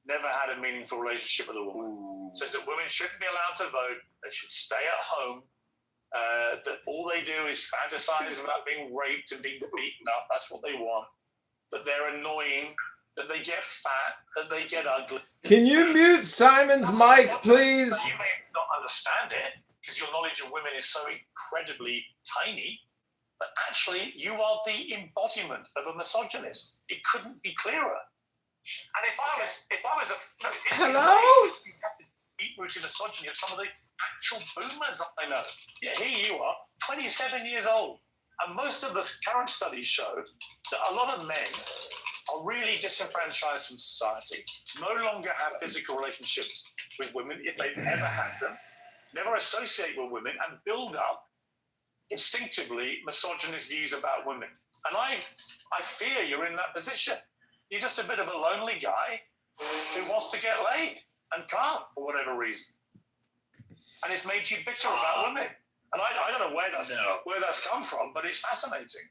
never had a meaningful relationship with a woman, says that women shouldn't be allowed to vote, they should stay at home, that all they do is fantasize about being raped and being beaten up, that's what they want, that they're annoying, that they get fat, that they get ugly. Can you mute Simon's mic, please? You may not understand it because your knowledge of women is so incredibly tiny. But actually, you are the embodiment of a misogynist. It couldn't be clearer. And if I was a Hello? deep-rooted misogyny of some of the actual boomers I know. Yeah, here you are, 27 years old, and most of the current studies show that a lot of men are really disenfranchised from society, no longer have physical relationships with women if they've ever had them, never associate with women, and build up instinctively misogynist views about women. And I fear you're in that position. You're just a bit of a lonely guy who wants to get laid and can't for whatever reason. And it's made you bitter about women. And I don't know where that's come from, but it's fascinating.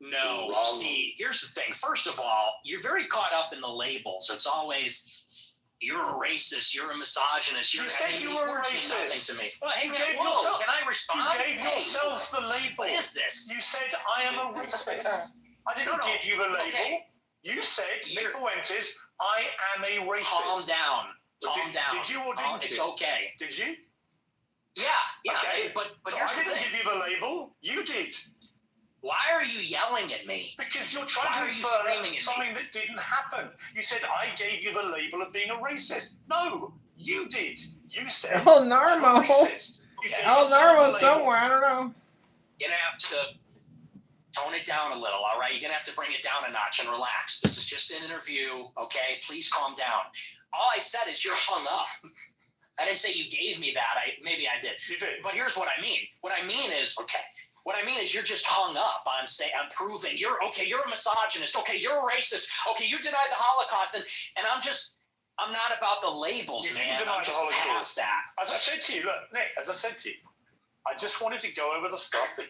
No, see, here's the thing. First of all, you're very caught up in the labels. It's always, you're a racist, you're a misogynist. You said you were a racist. To me. Well, hey, You man, gave whoa, yourself- can I respond? You gave yourself the label. What is this? You said, I am a racist. I didn't give you the label. Okay. You said, Nick Fuentes, I am a racist. Calm down. Calm down. Did you or didn't It's you? okay. Did you? Yeah. Okay. But So here's I the didn't thing. give you the label. You did. Why are you yelling at me? Because you're trying Why to are you infer screaming at me? something that didn't happen. You said, I gave you the label of being a racist. No, you did. You said, El I'm Narmo. a racist. You gave El yourself the Narmo label. somewhere, I don't know. You're gonna have to tone it down a little, all right? You're gonna have to bring it down a notch and relax. This is just an interview, okay? Please calm down. All I said is you're hung up. I didn't say you gave me that. Maybe I did. You did. But here's what I mean. What I mean is you're just hung up on I'm proving you're a misogynist. Okay, you're a racist. Okay, you denied the Holocaust, and I'm not about the labels, You man. didn't deny I'm the just Holocaust. past that. As I said to you, look, Nick, I just wanted to go over the stuff that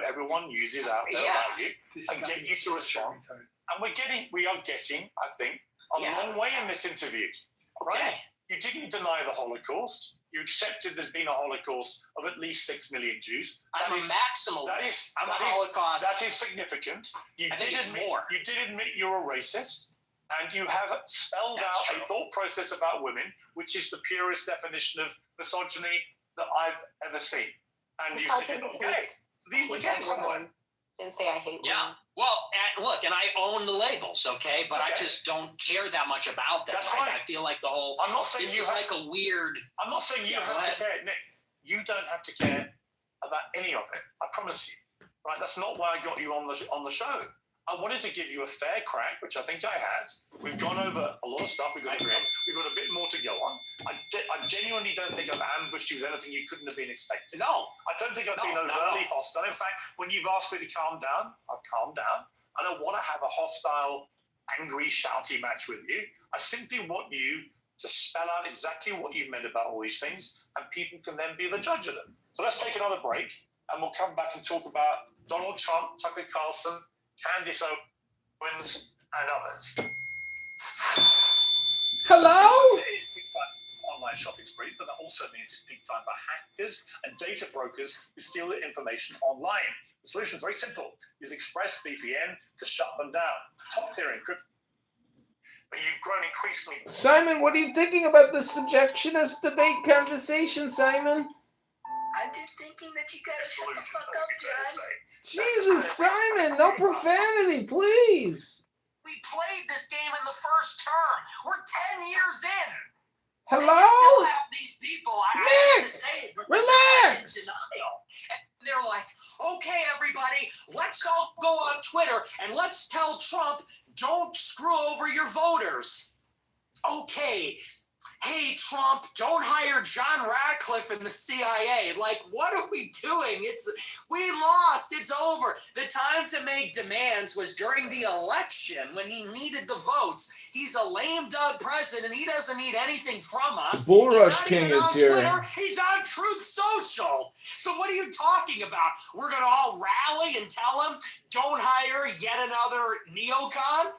everyone uses out there about you and get you to respond. And we are getting, I think, a long way in this interview. Right? Okay. You didn't deny the Holocaust. You accepted there's been a Holocaust of at least 6 million Jews. I'm a maximalist. I'm a Holocaust. That is significant. I think it's more. You did admit you're a racist, and you have spelled That's out true. a thought process about women, which is the purest definition of misogyny that I've ever seen. And you said, okay, we're getting somewhere. Didn't say I hate Yeah. women. Well, look, and I own the labels, okay? But I just don't care that much about them. That's Like, fine. I feel like the whole I'm not saying this you is have, like a weird. I'm not saying you Yeah, have go to ahead. care, Nick. You don't have to care about any of it. I promise you. Right? That's not why I got you on the show. I wanted to give you a fair crack, which I think I had. We've gone over a lot of stuff. We've got a bit more to go on. I genuinely don't think I've ambushed you with anything you couldn't have been expecting. No. I don't think I've been overtly hostile. In fact, when you've asked me to calm down, I've calmed down. I don't want to have a hostile, angry, shouty match with you. I simply want you to spell out exactly what you've meant about all these things, and people can then be the judge of them. So let's take another break, and we'll come back and talk about Donald Trump, Tucker Carlson, Candace Owens, and others. Hello? It is big time for online shopping sprees, but that also means it's big time for hackers and data brokers who steal the information online. The solution is very simple. Use ExpressVPN to shut them down. Top tier encryption. But you've grown increasingly. Simon, what are you thinking about this subjectionist debate conversation, Simon? I'm just thinking that you gotta shut the fuck up, John. Jesus, Simon, no profanity, please. We played this game in the first term. We're 10 years in. Hello? And you still have these people. I hate to say it, but they're relax. just in denial. And they're like, okay, everybody, let's all go on Twitter and let's tell Trump, don't screw over your voters. Okay. Hey, Trump, don't hire John Radcliffe in the CIA. Like, what are we doing? We lost. It's over. The time to make demands was during the election when he needed the votes. He's a lame duck president. He doesn't need anything from us. The Bull He's Rush not King even is on here. Twitter. He's on Truth Social. So what are you talking about? We're going to all rally and tell him, don't hire yet another neocon?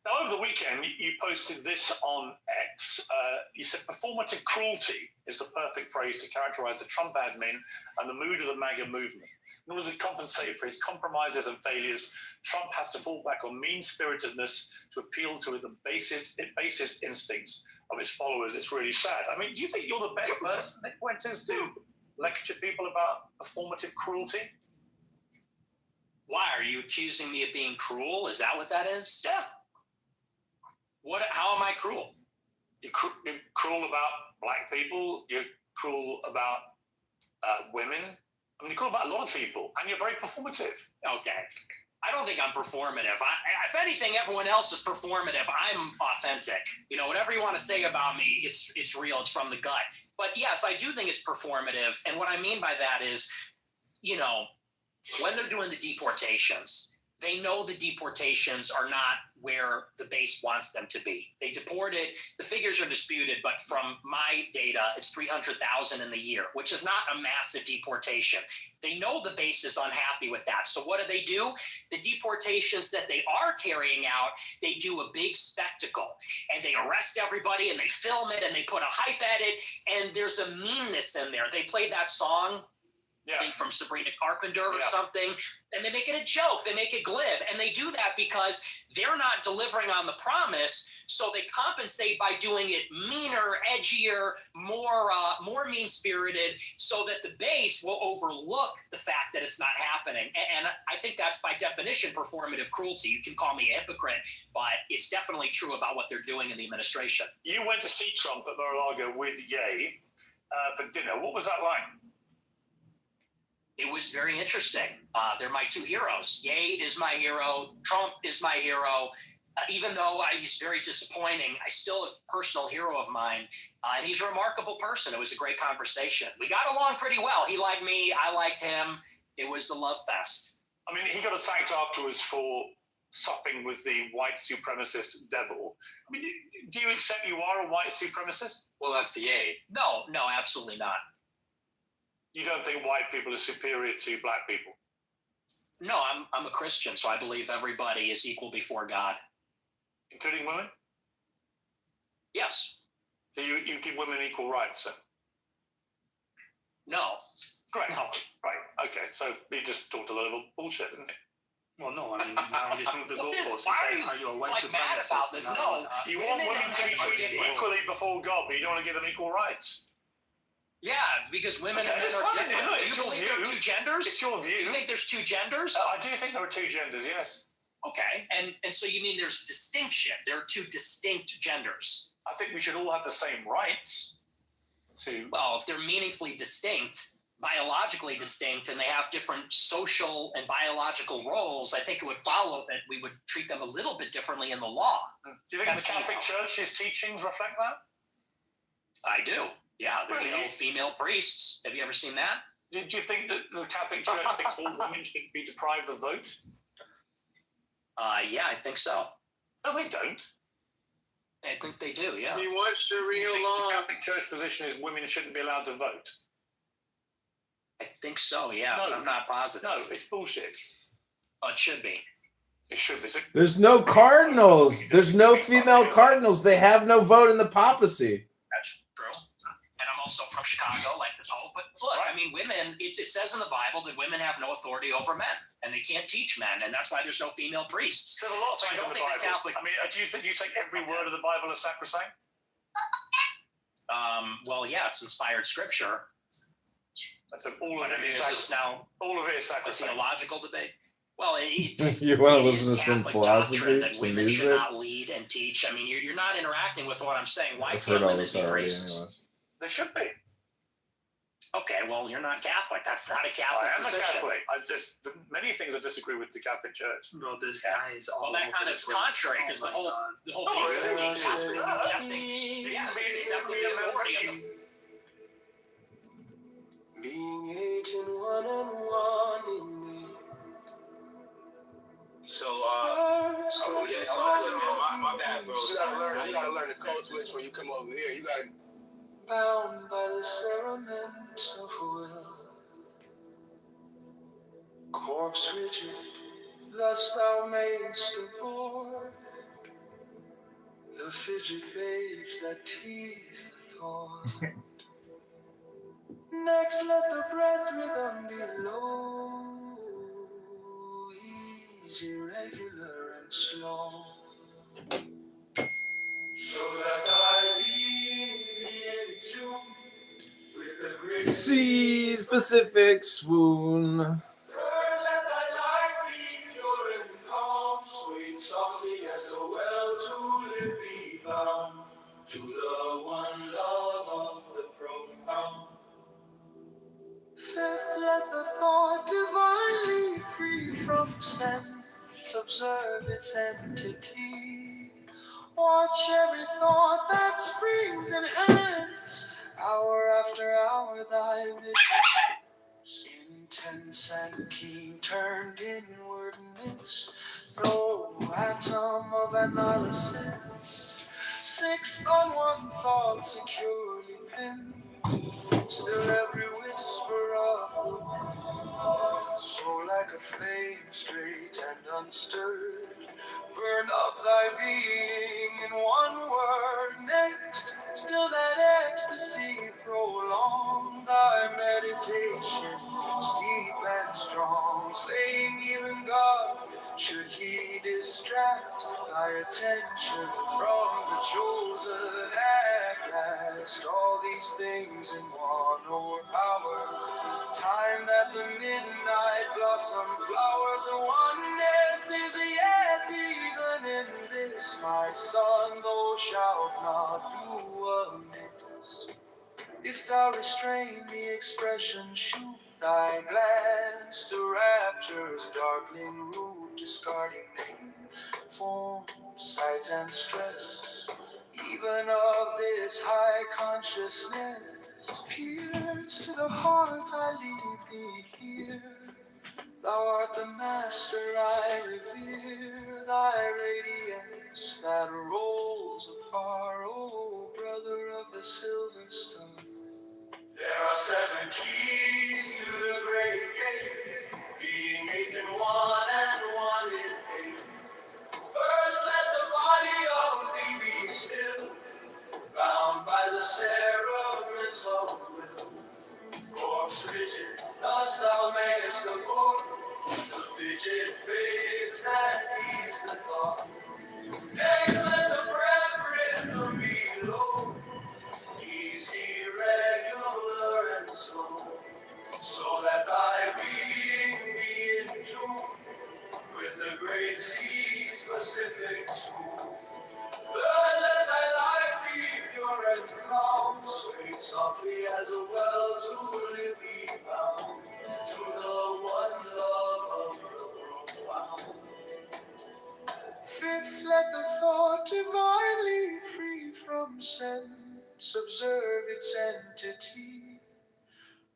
Now, over the weekend, you posted this on X. You said performative cruelty is the perfect phrase to characterize the Trump admin and the mood of the MAGA movement. In order to compensate for his compromises and failures, Trump has to fall back on mean-spiritedness to appeal to the basest instincts of his followers. It's really sad. I mean, do you think you're the best person, Nick Fuentes, to lecture people about performative cruelty? Why? Are you accusing me of being cruel? Is that what that is? Yeah. How am I cruel? You're cruel about black people. You're cruel about women. I mean, you're cruel about a lot of people, and you're very performative. Okay. I don't think I'm performative. If anything, everyone else is performative. I'm authentic. You know, whatever you want to say about me, it's real. It's from the gut. But yes, I do think it's performative. And what I mean by that is, you know, when they're doing the deportations, they know the deportations are not where the base wants them to be. They deported, the figures are disputed, but from my data, it's 300,000 in the year, which is not a massive deportation. They know the base is unhappy with that. So what do? The deportations that they are carrying out, they do a big spectacle and they arrest everybody and they film it and they put a hype at it. And there's a meanness in there. They played that song, I think from Sabrina Carpenter or something, and they make it a joke. They make it glib, and they do that because they're not delivering on the promise, so they compensate by doing it meaner, edgier, more mean-spirited, so that the base will overlook the fact that it's not happening. And I think that's by definition performative cruelty. You can call me a hypocrite, but it's definitely true about what they're doing in the administration. You went to see Trump at Mar-a-Lago with Ye for dinner. What was that like? It was very interesting. They're my two heroes. Ye is my hero. Trump is my hero. Even though he's very disappointing, I still a personal hero of mine. And he's a remarkable person. It was a great conversation. We got along pretty well. He liked me. I liked him. It was a love fest. I mean, he got attacked afterwards for supping with the white supremacist devil. I mean, do you accept you are a white supremacist? Well, that's the Ye. No, absolutely not. You don't think white people are superior to black people? No, I'm a Christian, so I believe everybody is equal before God. Including women? Yes. So you give women equal rights, then? No. Great. No. Right. Okay. So he just talked a lot of bullshit, didn't he? Well, no, I mean, I just moved the goalposts. Are you a white supremacist? Mad about this? No. You want women to be treated equally before God, but you don't want to give them equal rights. Yeah, because women and men are different. No, do you believe there are two genders? It's your view. Do you think there's two genders? I do think there are two genders, yes. Okay, and so you mean there's distinction. There are two distinct genders. I think we should all have the same rights to... Well, if they're meaningfully distinct, biologically distinct and they have different social and biological roles, I think it would follow that we would treat them a little bit differently in the law. Do you think the Catholic Church's teachings reflect that? I do. Yeah, there's no female priests. Have you ever seen that? Do you think that the Catholic Church thinks all women should be deprived of the vote? Yeah, I think so. No, they don't. I think they do, yeah. He wants Sharia law. The Catholic Church position is women shouldn't be allowed to vote. I think so, yeah, No, but I'm not positive. No, it's bullshit. Oh, it should be. It should be. There's no cardinals. There's no female cardinals. They have no vote in the papacy. That's true. And I'm also from Chicago, like the Pope. But look, I mean, women, it says in the Bible that women have no authority over men, and they can't teach men, and that's why there's no female priests. There's a lot of things in the Bible. I mean, do you take every word of the Bible as sacrosanct? Well, yeah, it's inspired scripture. That's all of it is sacrosanct. All of it is sacrosanct. A theological debate. Well, you want to listen to some philosophy, that some women should music? not lead and teach. I mean, you're not interacting with what I'm saying. Why I've can't heard all women this be already, priests? anyways. They should be. Okay, well, you're not Catholic. That's not a Catholic I am position. a Catholic. Many things I disagree with the Catholic Church. Bro, this guy is all. Well, that kind of is contrary because the whole piece of being Catholic is accepting. Yes, it's accepting the authority of the. Being agent one-on-one in me. So, my bad, bro. You gotta learn the code switch when you come over here. You gotta. Bound by the cerements of will, corpse rigid, thus thou mayst abhor the fidget babes that tease the thorn. Next, let the breath rhythm be low, easy, regular, and slow, so that I be in tune with the great Sea specific swoon. Third, let thy life be pure and calm, swayed softly as a well to live be bound to the one love of the profound. Fifth, let the thought divinely free from sense observe its entity. Watch every thought that springs enhance, hour after hour thy vision, intense and keen, turned inwardness, no atom of analysis. Sixth, on one thought securely pinned, still every whisper of the wind, so like a flame straight and unstirred, burn up thy being in one word. Next, still that ecstasy prolong thy meditation, steep and strong, slaying even God, should he distract thy attention from the chosen at last. All these things in one overpower, time that the midnight blossom flower, the oneness is yet even in this, my son, thou shalt not do amiss. If thou restrain the expression, shoot thy glance to rapture's darkling root, discarding name, form, sight, and stress, even of this high consciousness. Pierce to the heart, I leave thee here. Thou art the master I revere, thy radiance that rolls afar, oh brother of the silver star. There are 7 keys to the great gate, being 8 in one and 1 in 8. First, let the body of thee be still, bound by the cerements of will. Corpse rigid, thus thou mayest abhor the fidget babes that tease the thought. Next, let the breath rhythm be low, easy, regular, and slow, so that thy being be in tune with the great sea's Pacific swoon. Third, let thy life be pure and calm, swing softly as a well to live be bound. entity.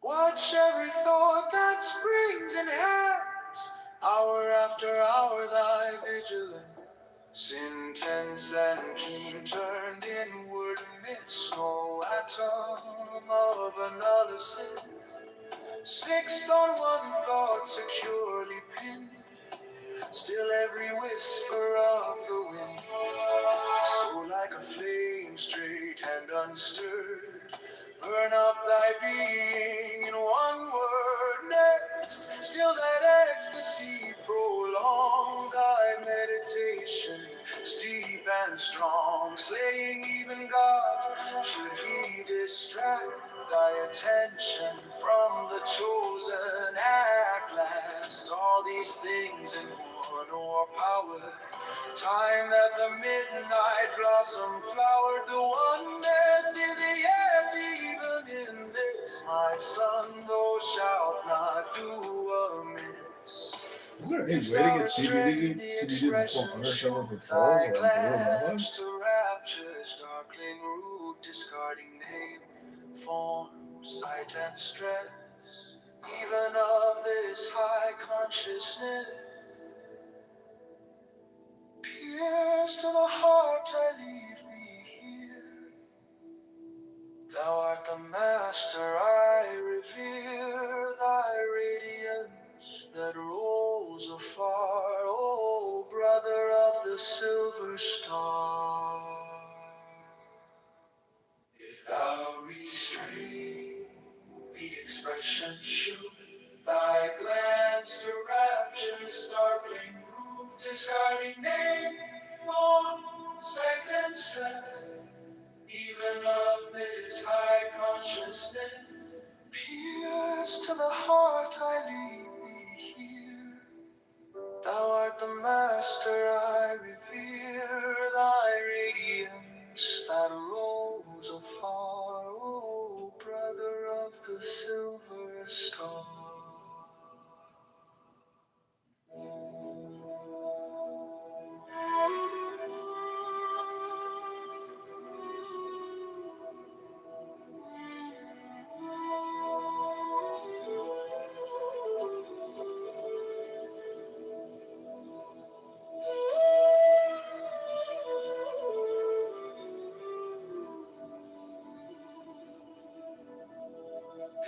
Watch every thought that springs and hangs, hour after hour thy vigilance, intense and keen, turned inward amidst no atom of analysis. Fixed on one thought, securely pinned, still every whisper of the wind. So like a flame, straight and unstirred, burn up thy being in one word. Next, still that ecstasy, prolong thy meditation, steep and strong, slaying even God, should he distract thy attention from the chosen. At last, all these things in one, or power, time that the midnight blossom flowered, the oneness is yet even in this, my son, thou shalt not do amiss. Is there any way to get CBD before Undercover Patrol or on Real Online? To rapture's darkling root, discarding name, form, sight, and strength, even of this high consciousness. Pierce to the heart, I leave thee here. Thou art the master, I revere thy radiance that rolls afar, O brother of the silver star. If thou restrain the expression, shoot thy glance to rapture's darkling room, discarding name, form, sight, and strength, even of this high consciousness. Pierce to the heart, I leave thee here. Thou art the master, I revere thy radiance that rolls afar, O brother of the silver star.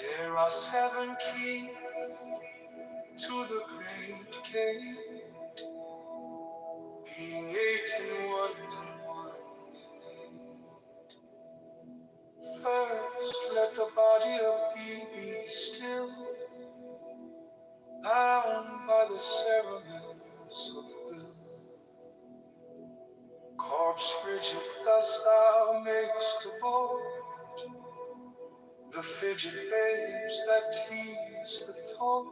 There are 7 keys to the great gate, being 8 in one and one in 8. First, let the body of thee be still, bound by the cerements of will. Corpse rigid, thus thou makest to board the fidget babes that tease the thought.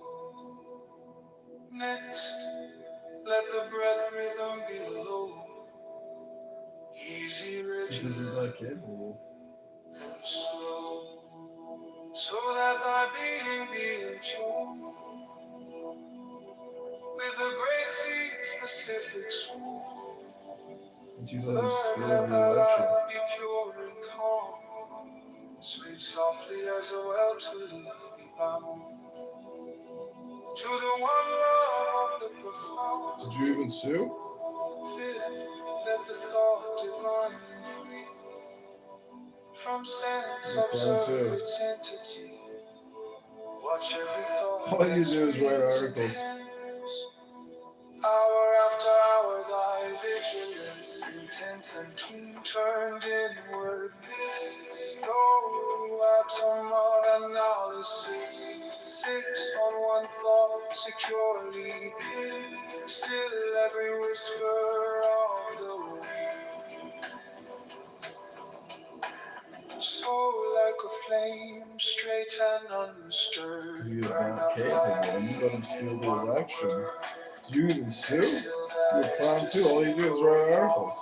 Next, let the breath rhythm be low, easy, rigid, Because he's not capable. and slow, so that thy being be in tune with the great sea's Pacific swoop. And you let him steal the election. Be pure and calm, swayed softly as a well-to-lead be bound to the one love of the profound. Did you even sue? Let the thought divinely free from sense observe its entity. Watch every thought. All you do is write articles. Hour after hour, thy vigilance intense and keen, turned inward. No atom of analysis, 6 on one thought, securely pinned. Still every whisper of the wind. So like a flame, straight and unstirred. He is not capable. You let him steal the election. Did you even sue? You're a clown too. All you do is write articles.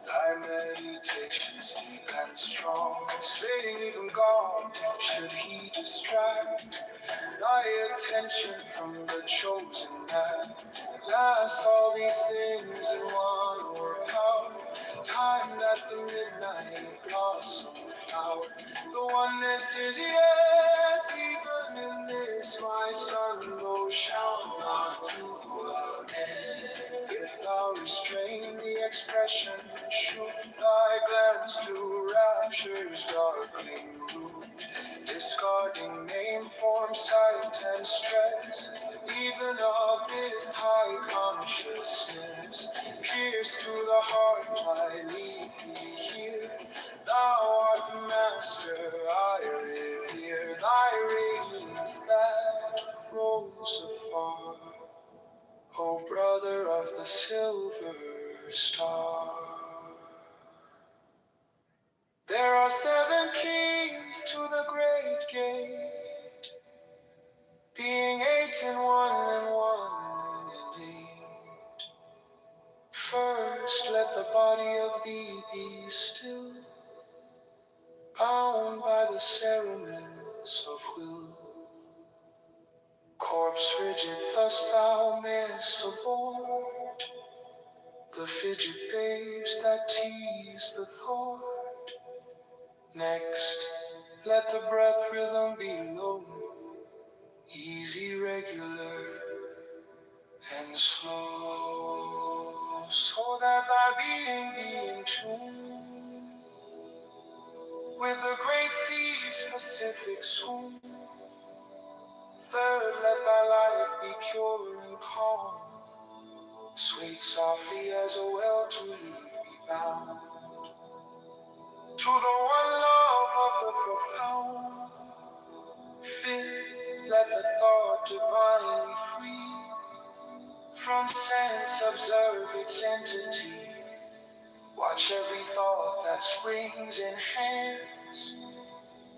Thy meditations deep and strong, slating even God, should he distract thy attention from the chosen man. At last all these things in one were power, time that the midnight blossom flower. The oneness is yet, even in this, my son, thou shalt not do again. If thou restrain the expression, shoot thy glance to rapture's darkling root, discarding name, form, sight, and stress, even of this high consciousness. Pierce to the heart, I leave thee here. Thou art the master, I revere thy radiance that rose afar. O brother of the silver star. There are 7 keys to the great gate, being 8 in one and 1 in 8. First, let the body of thee be still, bound by the cerements of will. Corpse rigid, thus thou mayest abort the fidget babes that tease the thought. Next, let the breath rhythm be low, easy, regular, and slow, so that thy being be in tune with the great sea's Pacific swoon. Third, let thy life be pure and calm, swayed softly as a well to leave be bound to the one love of the profound. Fifth, let the thought divinely free from sense observe its entity. Watch every thought that springs in hands.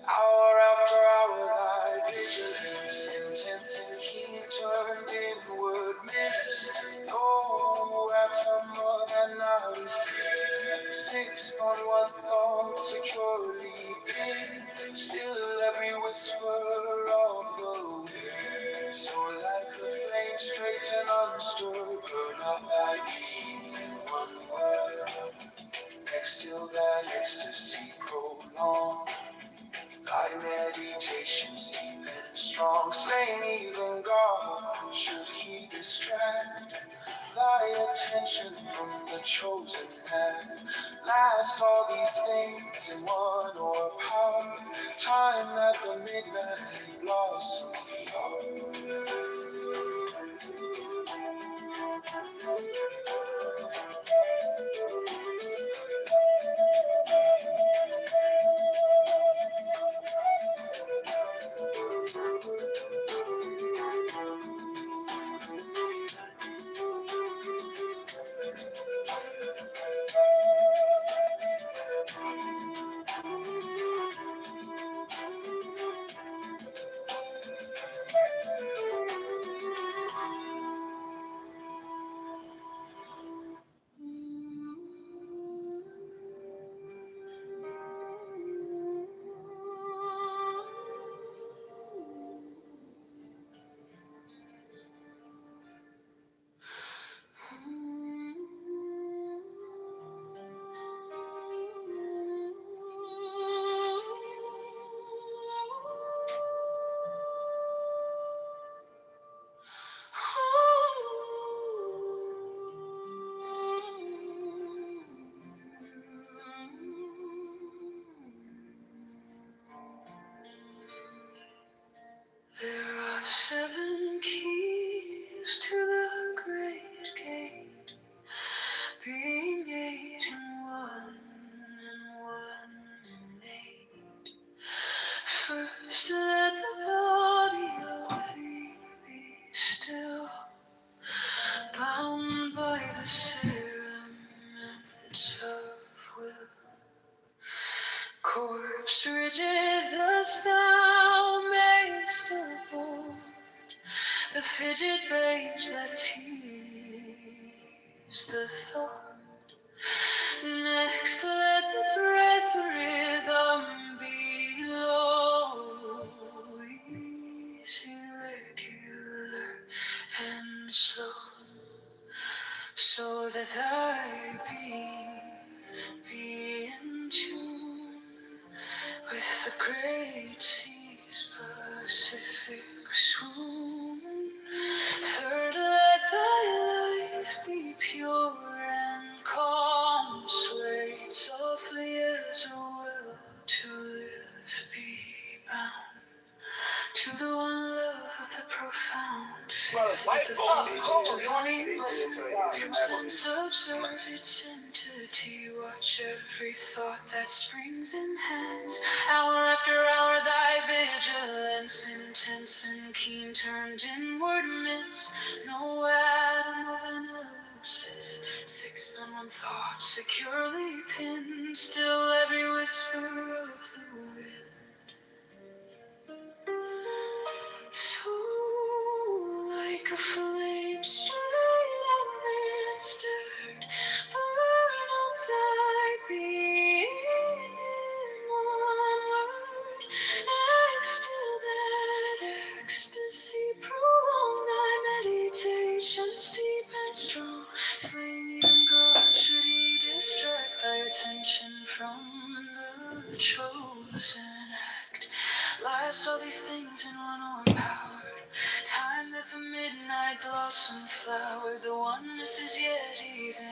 Hour after hour, thy vigilance, intense and keen, turned inward, miss no atom of analysis. Sixth, on one thought securely pinned, still every whisper of the wind. So like a flame straight and unstirred, burn up thy being in one word. Next, till that ecstasy prolonged, thy meditations deep and strong, slaying even God, should he distract thy attention from the chosen man. Last, all these things in one or power, time that the midnight blossom flower. There are 7 keys to the great gate, being 8 in one and 1 in 8. First, let the body of thee be still, bound by the cerements of will. Corpse rigid, thus thou mayst abort the fidget babes that tease the thought. Next, let the breath rhythm be low, easy, regular, and slow, so that thy being profound. Brother's life Divine from sense observe its entity. Watch every thought that springs enhance. Hour after hour thy vigilance, intense and keen, turned inward miss. No atom of an elusive, 6 on one thought securely pinned. Still every whisper of the wind. So like a flame straight unlisted, burn up thy being in one word. Next to that ecstasy, prolong thy meditations deep and strong. Slaying even God, should he distract thy attention from the chosen act. Last all these things in one overpowered. Time that the midnight blossom flowered. The oneness is yet even.